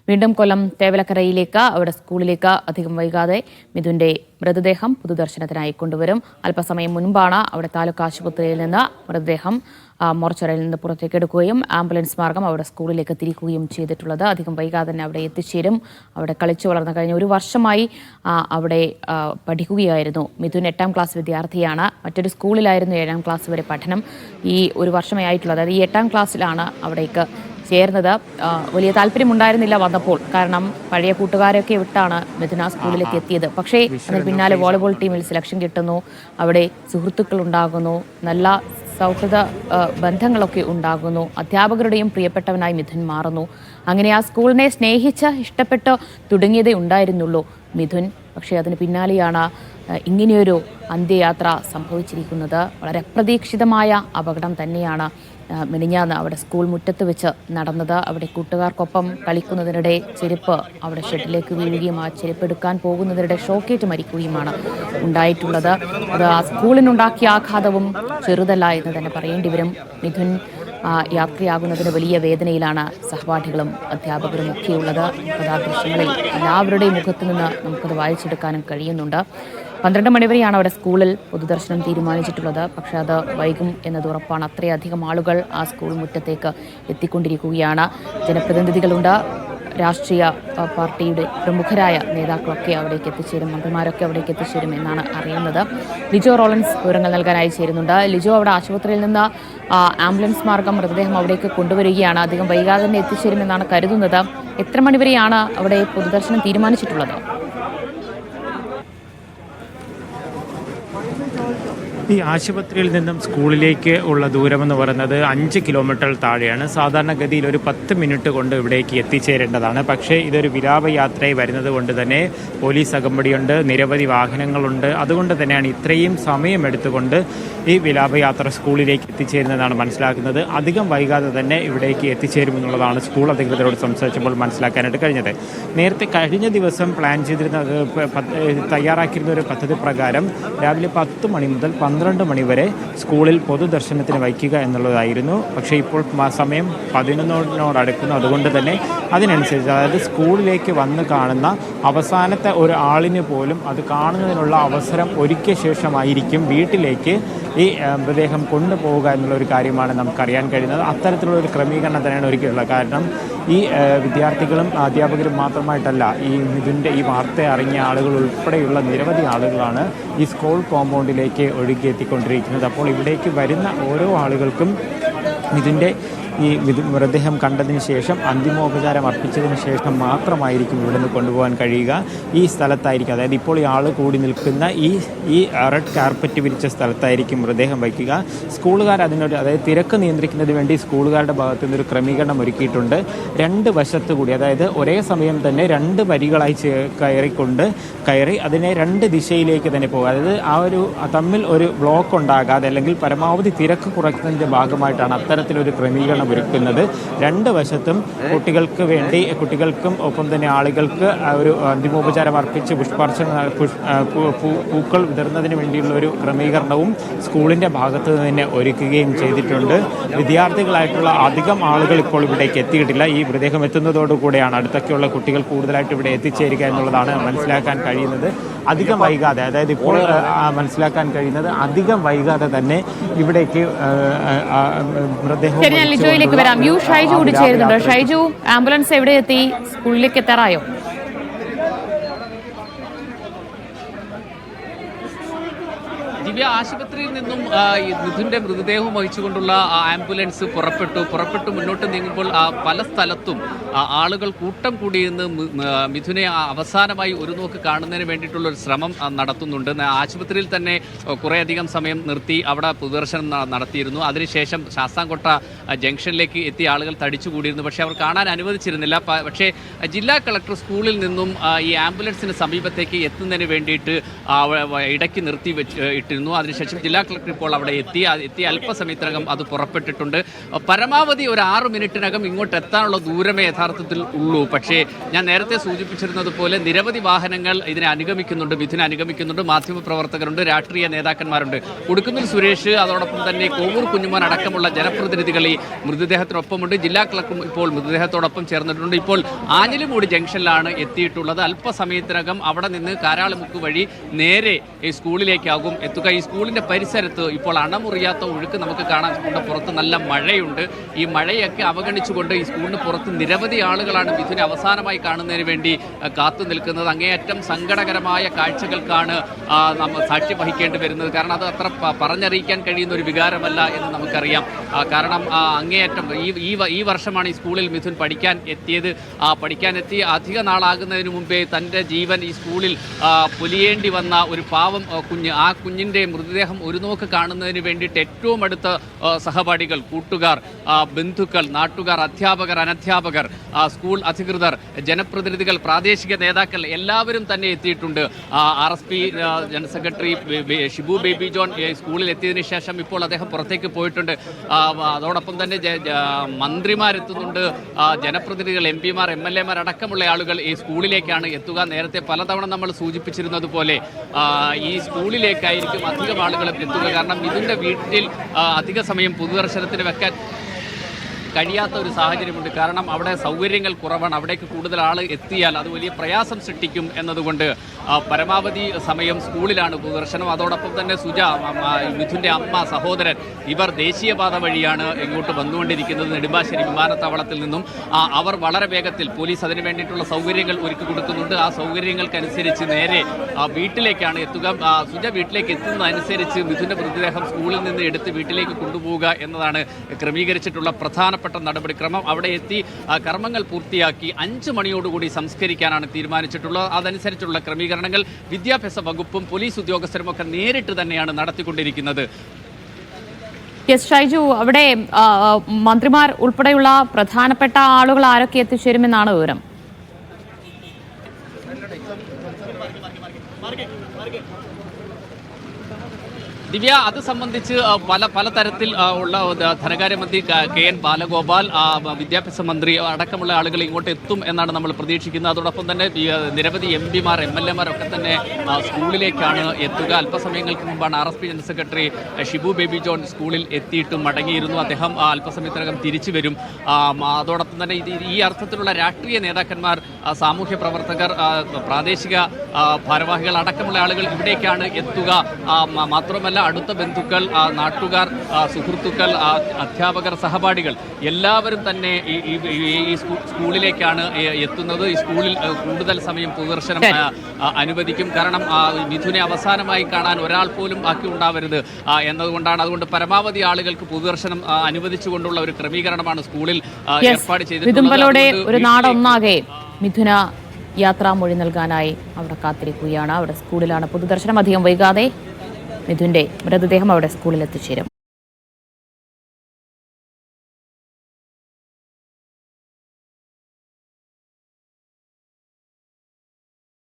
വീണ്ടും കൊല്ലം തേവലക്കരയിലേക്ക് അവിടെ സ്കൂളിലേക്ക് അധികം വൈകാതെ മിഥുന്റെ മൃതദേഹം പൊതുദർശനത്തിനായി കൊണ്ടുവരും. അല്പസമയം മുൻപാണ് അവിടെ താലൂക്ക് ആശുപത്രിയിൽ നിന്ന് മൃതദേഹം മോർച്ചറിയിൽ നിന്ന് പുറത്തേക്കെടുക്കുകയും ആംബുലൻസ് മാർഗം അവിടെ സ്കൂളിലേക്ക് തിരിക്കുകയും ചെയ്തിട്ടുള്ളത്. അധികം വൈകാതെ തന്നെ അവിടെ എത്തിച്ചേരും. അവിടെ കളിച്ചു വളർന്ന കഴിഞ്ഞ ഒരു വർഷമായി അവിടെ പഠിക്കുകയായിരുന്നു. മിഥുൻ 8ാം ക്ലാസ് വിദ്യാർത്ഥിയാണ്. മറ്റൊരു സ്കൂളിലായിരുന്നു 7ാം ക്ലാസ് വരെ പഠനം. ഈ ഒരു വർഷമേ ആയിട്ടുള്ളത്. അതായത് ഈ 8ാം ക്ലാസ്സിലാണ് അവിടേക്ക് ചേർന്നത്. വലിയ താല്പര്യമുണ്ടായിരുന്നില്ല വന്നപ്പോൾ, കാരണം പഴയ കൂട്ടുകാരെയൊക്കെ വിട്ടാണ് മിഥുന സ്കൂളിലേക്ക് എത്തിയത്. പക്ഷേ അതിന് പിന്നാലെ വോളിബോൾ ടീമിൽ സെലക്ഷൻ കിട്ടുന്നു, അവിടെ സുഹൃത്തുക്കൾ ഉണ്ടാകുന്നു, നല്ല സൗഹൃദ ബന്ധങ്ങളൊക്കെ ഉണ്ടാകുന്നു, അധ്യാപകരുടെയും പ്രിയപ്പെട്ടവനായി മിഥുൻ മാറുന്നു. അങ്ങനെ ആ സ്കൂളിനെ സ്നേഹിച്ച് ഇഷ്ടപ്പെട്ട് തുടങ്ങിയതേ ഉണ്ടായിരുന്നുള്ളൂ മിഥുൻ. പക്ഷേ അതിന് പിന്നാലെയാണ് ഇങ്ങനെയൊരു അന്ത്യയാത്ര സംഭവിച്ചിരിക്കുന്നത്. വളരെ അപ്രതീക്ഷിതമായ അപകടം തന്നെയാണ് മിനിഞ്ഞാന്ന് അവിടെ സ്കൂൾ മുറ്റത്ത് വെച്ച് നടന്നത്. അവിടെ കൂട്ടുകാർക്കൊപ്പം കളിക്കുന്നതിനിടെ ചെരുപ്പ് അവിടെ ഷെഡിലേക്ക് വീഴുകയും ആ ചെരുപ്പ് എടുക്കാൻ പോകുന്നതിനിടെ ഷോക്കേറ്റ് മരിക്കുകയുമാണ് ഉണ്ടായിട്ടുള്ളത്. അത് ആ സ്കൂളിനുണ്ടാക്കിയ ആഘാതവും ചെറുതല്ല എന്ന് തന്നെ പറയേണ്ടി വരും. മിഥുൻ യാത്രയാകുന്നതിന് വലിയ വേദനയിലാണ് സഹപാഠികളും അധ്യാപകരും ഒക്കെയുള്ളത്. ആ ദൃശ്യങ്ങളിൽ എല്ലാവരുടെയും മുഖത്തു നിന്ന് നമുക്കത് വായിച്ചെടുക്കാനും കഴിയുന്നുണ്ട്. 12 മണിവരെയാണ് അവിടെ സ്കൂളിൽ പൊതുദർശനം തീരുമാനിച്ചിട്ടുള്ളത്. പക്ഷേ അത് വൈകും എന്നത് ഉറപ്പാണ്. അത്രയധികം ആളുകൾ ആ സ്കൂൾ മുറ്റത്തേക്ക് എത്തിക്കൊണ്ടിരിക്കുകയാണ്. ജനപ്രതിനിധികളുണ്ട്, രാഷ്ട്രീയ പാർട്ടിയുടെ പ്രമുഖരായ നേതാക്കളൊക്കെ അവിടേക്ക് എത്തിച്ചേരും, മന്ത്രിമാരൊക്കെ അവിടേക്ക് എത്തിച്ചേരും എന്നാണ് അറിയുന്നത്. ലിജോ റോളൻസ് വിവരങ്ങൾ നൽകാനായി ചേരുന്നുണ്ട്. ലിജോ, അവിടെ ആശുപത്രിയിൽ നിന്ന് ആംബുലൻസ് മാർഗം മൃതദേഹം അവിടേക്ക് കൊണ്ടുവരികയാണ്. അധികം വൈകാതെ തന്നെ എത്തിച്ചേരുമെന്നാണ് കരുതുന്നത്. എത്ര മണിവരെയാണ് അവിടെ പൊതുദർശനം തീരുമാനിച്ചിട്ടുള്ളത്? ഈ ആശുപത്രിയിൽ നിന്നും സ്കൂളിലേക്ക് ഉള്ള ദൂരമെന്ന് പറയുന്നത് 5 കിലോമീറ്റർ താഴെയാണ്. സാധാരണഗതിയിൽ ഒരു 10 മിനിറ്റ് കൊണ്ട് ഇവിടേക്ക് എത്തിച്ചേരേണ്ടതാണ്. പക്ഷേ ഇതൊരു വിലാപയാത്രയായി വരുന്നത് കൊണ്ട് തന്നെ പോലീസ് അകമ്പടിയുണ്ട്, നിരവധി വാഹനങ്ങളുണ്ട്. അതുകൊണ്ട് തന്നെയാണ് ഇത്രയും സമയമെടുത്തുകൊണ്ട് ഈ വിലാപയാത്ര സ്കൂളിലേക്ക് എത്തിച്ചേരുന്നതാണ് മനസ്സിലാക്കുന്നത്. അധികം വൈകാതെ തന്നെ ഇവിടേക്ക് എത്തിച്ചേരുമെന്നുള്ളതാണ് സ്കൂൾ അധികൃതരോട് സംസാരിച്ചപ്പോൾ മനസ്സിലാക്കാനായിട്ട് കഴിഞ്ഞത്. നേരത്തെ കഴിഞ്ഞ ദിവസം പ്ലാൻ ചെയ്തിരുന്ന തയ്യാറാക്കിയിരുന്ന ഒരു പദ്ധതി പ്രകാരം രാവിലെ 10 മണി മുതൽ 12 മണി വരെ സ്കൂളിൽ പൊതുദർശനത്തിന് വയ്ക്കുക എന്നുള്ളതായിരുന്നു. പക്ഷേ ഇപ്പോൾ സമയം 11-നോടടുക്കുന്നു. അതുകൊണ്ട് തന്നെ അതിനനുസരിച്ച്, അതായത് സ്കൂളിലേക്ക് വന്ന് കാണുന്ന അവസാനത്തെ ഒരു ആളിന് പോലും അത് കാണുന്നതിനുള്ള അവസരം ഒരുക്കിയ ശേഷമായിരിക്കും വീട്ടിലേക്ക് ഈ മൃതദേഹം കൊണ്ടുപോവുക എന്നുള്ളൊരു കാര്യമാണ് നമുക്കറിയാൻ കഴിയുന്നത്. അത്തരത്തിലുള്ള ഒരു ക്രമീകരണം തന്നെയാണ് ഒരുക്കിയിട്ടുള്ളത്. കാരണം ഈ വിദ്യാർത്ഥികളും അധ്യാപകരും മാത്രമായിട്ടല്ല, ഈ ഇതിൻ്റെ ഈ വാർത്ത അറിഞ്ഞ ആളുകൾ ഉൾപ്പെടെയുള്ള നിരവധി ആളുകളാണ് ഈ സ്കൂൾ കോമ്പൗണ്ടിലേക്ക് ഒഴുകിയെത്തിക്കൊണ്ടിരിക്കുന്നത്. അപ്പോൾ ഇവിടേക്ക് വരുന്ന ഓരോ ആളുകൾക്കും ഇതിൻ്റെ ഈ മൃതദേഹം കണ്ടതിന് ശേഷം അന്തിമോപചാരം അർപ്പിച്ചതിന് ശേഷം മാത്രമായിരിക്കും ഇവിടുന്ന് കൊണ്ടുപോകാൻ കഴിയുക. ഈ സ്ഥലത്തായിരിക്കും, അതായത് ഇപ്പോൾ ഈ ആൾ കൂടി നിൽക്കുന്ന ഈ റെഡ് കാർപ്പറ്റ് വിരിച്ച സ്ഥലത്തായിരിക്കും മൃതദേഹം വയ്ക്കുക. സ്കൂളുകാർ അതായത് തിരക്ക് നിയന്ത്രിക്കുന്നതിന് വേണ്ടി സ്കൂളുകാരുടെ ഭാഗത്തു നിന്നൊരു ക്രമീകരണം ഒരുക്കിയിട്ടുണ്ട്. 2 വശത്തു കൂടി, അതായത് ഒരേ സമയം തന്നെ 2 വരികളായി കയറി അതിനെ 2 ദിശയിലേക്ക് തന്നെ പോകുക. അതായത് തമ്മിൽ ഒരു ബ്ലോക്ക് ഉണ്ടാകാതെ, അല്ലെങ്കിൽ പരമാവധി തിരക്ക് കുറയ്ക്കുന്നതിൻ്റെ ഭാഗമായിട്ടാണ് അത്തരത്തിലൊരു ക്രമീകരണം ഒരുക്കുന്നത്. 2 വശത്തും കുട്ടികൾക്കും ഒപ്പം തന്നെ ആളുകൾക്ക് ഒരു അന്തിമോപചാരം അർപ്പിച്ച് പൂക്കൾ വിതറുന്നതിന് വേണ്ടിയുള്ള ഒരു ക്രമീകരണവും സ്കൂളിൻ്റെ ഭാഗത്ത് തന്നെ ഒരുക്കുകയും ചെയ്തിട്ടുണ്ട്. വിദ്യാർത്ഥികളായിട്ടുള്ള അധികം ആളുകൾ ഇപ്പോൾ ഇവിടേക്ക് എത്തിയിട്ടില്ല. ഈ മൃതദേഹം എത്തുന്നതോടുകൂടെയാണ് അടുത്തൊക്കെയുള്ള കുട്ടികൾ കൂടുതലായിട്ട് ഇവിടെ എത്തിച്ചേരുക എന്നുള്ളതാണ് മനസ്സിലാക്കാൻ കഴിയുന്നത്. അധികം വൈകാതെ, അതായത് ഇപ്പോൾ മനസ്സിലാക്കാൻ കഴിയുന്നത് അധികം വൈകാതെ തന്നെ ഇവിടേക്ക് മൃതദേഹം വരാം. ഷൈജു കൂടി ചേരുന്നുണ്ട്. ഷൈജു, ആംബുലൻസ് എവിടെ എത്തി? സ്കൂളിലേക്ക് എത്താറായോ? ദിവ്യ, ആശുപത്രിയിൽ നിന്നും മിഥുന്റെ മൃതദേഹം വഹിച്ചുകൊണ്ടുള്ള ആംബുലൻസ് പുറപ്പെട്ടു മുന്നോട്ട് നീങ്ങുമ്പോൾ പല സ്ഥലത്തും ആളുകൾ കൂട്ടം കൂടിയിരുന്ന് മിഥുനെ അവസാനമായി ഒരു നോക്ക് കാണുന്നതിന് വേണ്ടിയിട്ടുള്ള ഒരു ശ്രമം നടത്തുന്നുണ്ട്. ആശുപത്രിയിൽ തന്നെ കുറേയധികം സമയം നിർത്തി അവിടെ പൊതുദർശനം നടത്തിയിരുന്നു. അതിനുശേഷം ശാസ്താംകോട്ട ജംഗ്ഷനിലേക്ക് എത്തിയ ആളുകൾ തടിച്ചുകൂടിയിരുന്നു. പക്ഷേ അവർ കാണാൻ അനുവദിച്ചിരുന്നില്ല. പക്ഷേ ജില്ലാ കളക്ടർ സ്കൂളിൽ നിന്നും ഈ ആംബുലൻസിന് സമീപത്തേക്ക് എത്തുന്നതിന് വേണ്ടിയിട്ട് ഇടയ്ക്ക് നിർത്തി ഇട്ടിരുന്നു. എത്തിയിരുന്നു. അതിനുശേഷം ജില്ലാ കളക്ടർ ഇപ്പോൾ അവിടെ എത്തി അല്പസമയത്തിനകം അത് പുറപ്പെട്ടിട്ടുണ്ട്. പരമാവധി ഒരു 6 മിനിറ്റിനകം ഇങ്ങോട്ട് എത്താനുള്ള ദൂരമേ യഥാർത്ഥത്തിൽ ഉള്ളൂ. പക്ഷേ ഞാൻ നേരത്തെ സൂചിപ്പിച്ചിരുന്നത് പോലെ നിരവധി വാഹനങ്ങൾ ഇതിനെ അനുഗമിക്കുന്നുണ്ട്, മിഥുനെ അനുഗമിക്കുന്നുണ്ട്. മാധ്യമപ്രവർത്തകരുണ്ട്, രാഷ്ട്രീയ നേതാക്കന്മാരുണ്ട്. കൊടുക്കുന്നിൽ സുരേഷ്, അതോടൊപ്പം തന്നെ കോവൂർ കുഞ്ഞുമോൻ അടക്കമുള്ള ജനപ്രതിനിധികൾ ഈ മൃതദേഹത്തിനൊപ്പമുണ്ട്. ജില്ലാ കളക്ടറും ഇപ്പോൾ മൃതദേഹത്തോടൊപ്പം ചേർന്നിട്ടുണ്ട്. ഇപ്പോൾ ആഞ്ഞിലിമൂടി ജംഗ്ഷനിലാണ് എത്തിയിട്ടുള്ളത്. അല്പസമയത്തിനകം അവിടെ നിന്ന് കാരാളിമുക്ക് വഴി നേരെ ഈ സ്കൂളിലേക്കാകും എത്തുക. ഈ സ്കൂളിന്റെ പരിസരത്ത് ഇപ്പോൾ അണമുറിയാത്ത ഒഴുക്ക് നമുക്ക് കാണാൻ. സ്കൂളിന്റെ പുറത്ത് നല്ല മഴയുണ്ട്. ഈ മഴയൊക്കെ അവഗണിച്ചുകൊണ്ട് ഈ സ്കൂളിന് പുറത്ത് നിരവധി ആളുകളാണ് മിഥുനെ അവസാനമായി കാണുന്നതിന് വേണ്ടി കാത്തു നിൽക്കുന്നത്. അങ്ങേയറ്റം സങ്കടകരമായ കാഴ്ചകൾക്കാണ് നമ്മൾ സാക്ഷ്യം വഹിക്കേണ്ടി വരുന്നത്. കാരണം അത് അത്ര പറഞ്ഞറിയിക്കാൻ കഴിയുന്ന ഒരു വികാരമല്ല എന്ന് നമുക്കറിയാം. കാരണം അങ്ങേയറ്റം ഈ വർഷമാണ് ഈ സ്കൂളിൽ മിഥുൻ പഠിക്കാനെത്തി അധിക നാളാകുന്നതിന് മുമ്പേ തൻ്റെ ജീവൻ ഈ സ്കൂളിൽ പൊലിയേണ്ടി വന്ന ഒരു പാവം കുഞ്ഞ്. ആ കുഞ്ഞിൻ്റെ മൃതദേഹം ഒരു നോക്ക് കാണുന്നതിന് വേണ്ടിയിട്ട് ഏറ്റവും അടുത്ത സഹപാഠികൾ, കൂട്ടുകാർ, ബന്ധുക്കൾ, നാട്ടുകാർ, അധ്യാപകർ, അനധ്യാപകർ, സ്കൂൾ അധികൃതർ, ജനപ്രതിനിധികൾ, പ്രാദേശിക നേതാക്കൾ എല്ലാവരും തന്നെ എത്തിയിട്ടുണ്ട്. RSP general secretary Shibu baby John സ്കൂളിൽ എത്തിയതിനു ശേഷം ഇപ്പോൾ അദ്ദേഹം പുറത്തേക്ക് പോയിട്ടുണ്ട്. അതോടൊപ്പം തന്നെ മന്ത്രിമാരെത്തുന്നുണ്ട്, ജനപ്രതിനിധികൾ, MP-മാർ, MLA-മാർ അടക്കമുള്ള ആളുകൾ ഈ സ്കൂളിലേക്കാണ് എത്തുക. നേരത്തെ പലതവണ നമ്മൾ സൂചിപ്പിച്ചിരുന്നത് പോലെ ഈ സ്കൂളിലേക്കായിരിക്കും അധികം ആളുകൾ എത്തുക. കാരണം ഇതിൻ്റെ വീട്ടിൽ അധിക സമയം പൊതുദർശനത്തിന് വെക്കാൻ കഴിയാത്ത ഒരു സാഹചര്യമുണ്ട്. കാരണം അവിടെ സൗകര്യങ്ങൾ കുറവാണ്. അവിടേക്ക് കൂടുതൽ ആൾ എത്തിയാൽ അത് വലിയ പ്രയാസം സൃഷ്ടിക്കും എന്നതുകൊണ്ട് പരമാവധി സമയം സ്കൂളിലാണ് പൊതുദർശനം. അതോടൊപ്പം തന്നെ മിഥുൻ്റെ അമ്മ, സഹോദരൻ ഇവർ ദേശീയപാത വഴിയാണ് ഇങ്ങോട്ട് വന്നുകൊണ്ടിരിക്കുന്നത് നെടുമ്പാശ്ശേരി വിമാനത്താവളത്തിൽ നിന്നും. അവർ വളരെ വേഗത്തിൽ പോലീസ് അതിന് വേണ്ടിയിട്ടുള്ള സൗകര്യങ്ങൾ ഒരുക്കി കൊടുക്കുന്നുണ്ട്. ആ സൗകര്യങ്ങൾക്കനുസരിച്ച് നേരെ വീട്ടിലേക്കാണ് എത്തുക. സുജ വീട്ടിലേക്ക് എത്തുന്നതനുസരിച്ച് മിഥുൻ്റെ മൃതദേഹം സ്കൂളിൽ നിന്ന് എടുത്ത് വീട്ടിലേക്ക് കൊണ്ടുപോവുക എന്നതാണ് ക്രമീകരിച്ചിട്ടുള്ള പ്രധാനപ്പെട്ട നടപടിക്രമം. അവിടെ എത്തി കർമ്മങ്ങൾ പൂർത്തിയാക്കി 5 മണിയോടുകൂടി സംസ്കരിക്കാനാണ് തീരുമാനിച്ചിട്ടുള്ളത്. അതനുസരിച്ചുള്ള ക്രമീകരണങ്ങൾ വിദ്യാഭ്യാസ വകുപ്പും പോലീസ് ഉദ്യോഗസ്ഥരും ഒക്കെ നേരിട്ട് തന്നെയാണ് നടത്തിക്കൊണ്ടിരിക്കുന്നത്. ഷൈജു, അവിടെ മന്ത്രിമാർ ഉൾപ്പെടെയുള്ള പ്രധാനപ്പെട്ട ആളുകൾ ആരൊക്കെ എത്തിച്ചേരുമെന്നാണ് വിവരം? ദിവ്യ, അത് സംബന്ധിച്ച് പലതരത്തിൽ ഉള്ള ധനകാര്യമന്ത്രി KN ബാലഗോപാൽ, വിദ്യാഭ്യാസ മന്ത്രി അടക്കമുള്ള ആളുകൾ ഇങ്ങോട്ട് എത്തും എന്നാണ് നമ്മൾ പ്രതീക്ഷിക്കുന്നത്. അതോടൊപ്പം തന്നെ നിരവധി MP-മാർ, MLA-മാർ ഒക്കെ തന്നെ സ്കൂളിലേക്കാണ് എത്തുക. അല്പസമയങ്ങൾക്ക് മുമ്പാണ് RSP general secretary Shibu baby John സ്കൂളിൽ എത്തിയിട്ടും മടങ്ങിയിരുന്നു. അദ്ദേഹം അല്പസമയത്തിനകം തിരിച്ചു വരും. അതോടൊപ്പം തന്നെ ഈ അർത്ഥത്തിലുള്ള രാഷ്ട്രീയ നേതാക്കന്മാർ, സാമൂഹ്യ പ്രവർത്തകർ, പ്രാദേശിക ഭാരവാഹികൾ അടക്കമുള്ള ആളുകൾ ഇവിടേക്കാണ് എത്തുക. മാത്രമല്ല അടുത്ത ബന്ധുക്കൾ, നാട്ടുകാർ, സുഹൃത്തുക്കൾ, അധ്യാപകർ, സഹപാഠികൾ എല്ലാവരും തന്നെ ഈ സ്കൂളിലേക്കാണ് എത്തുന്നത്. ഈ സ്കൂളിൽ കൂടുതൽ സമയം പൊതുദർശനം അനുവദിക്കും. കാരണം മിഥുനെ അവസാനമായി കാണാൻ ഒരാൾ പോലും ബാക്കി ഉണ്ടാവരുത് എന്നതുകൊണ്ടാണ്. അതുകൊണ്ട് പരമാവധി ആളുകൾക്ക് പൊതുദർശനം അനുവദിച്ചുകൊണ്ടുള്ള ഒരു ക്രമീകരണമാണ് സ്കൂളിൽ ഏർപ്പാട് ചെയ്തിട്ടുള്ളത്. ഒരു നാടൊന്നാകെ മിഥുന യാത്രാമൊഴി നൽകാനായി അവിടെ കാത്തിരിക്കുകയാണ്. അവിടെ സ്കൂളിലാണ് പൊതുദർശനം. അധികം വൈകാതെ മിഥുന്റെ മൃതദേഹം അവിടെ സ്കൂളിൽ എത്തിച്ചേരും.